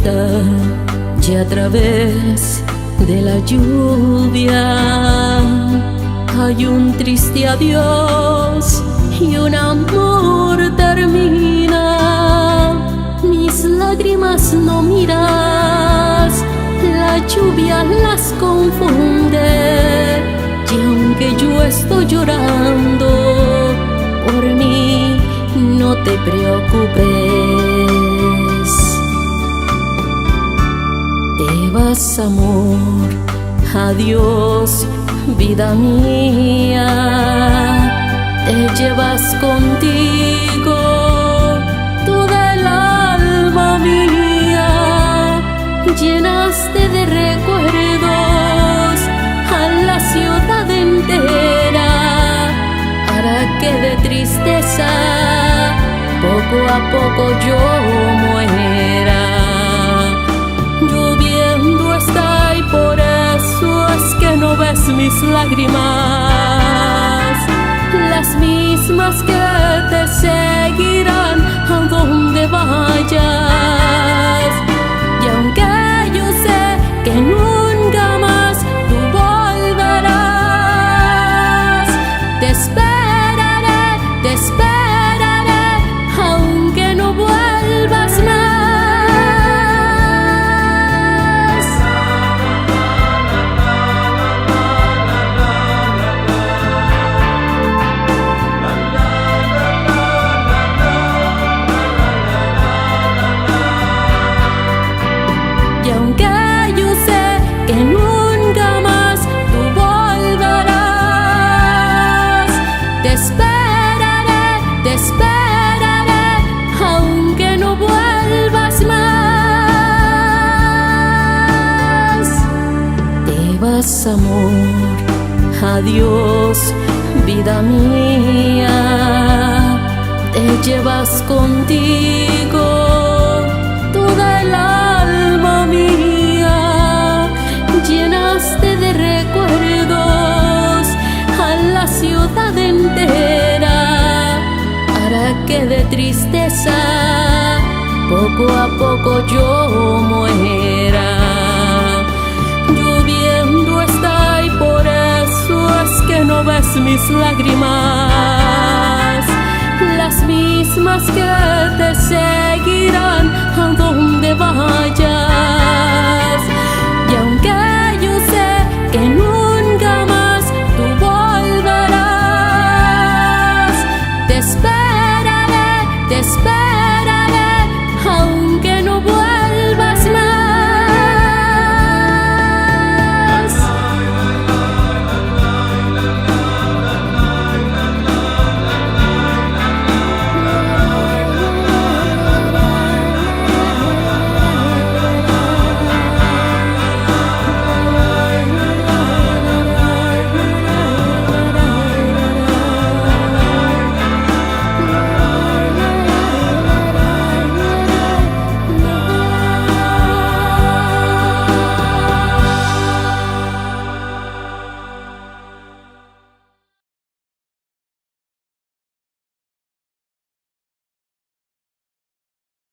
puerta y a través de la lluvia hay un triste adiós y un amor termina. Mis lágrimas no miras, la lluvia las confunde, y aunque yo estoy llorando por mí, no te preocupes. Te vas, amor, adiós, vida mía. Te llevas contigo toda el alma mía, llenaste de recuerdos a la ciudad entera. Hará que de tristeza poco a poco yo muera. Lloviendo está y por eso es que no ves mis lágrimas, las mismas que te seguirán a donde vayas. Y aunque yo sé que nunca más tú volverás, te esperaré, aunque no vuelvas más. Y aunque yo sé que nunca más tú volverás, te esperaré, aunque no vuelvas más. Te vas, amor, adiós, vida mía. Te llevas contigo toda el alma mía, llenaste de recuerdos a la ciudad entera. Hará que de tristeza poco a poco yo muera. Lloviendo está y por eso es que no ves mis lágrimas, las mismas que te seguirán a donde vayas. Y aunque yo sé que nunca más tú volverás, te esperaré,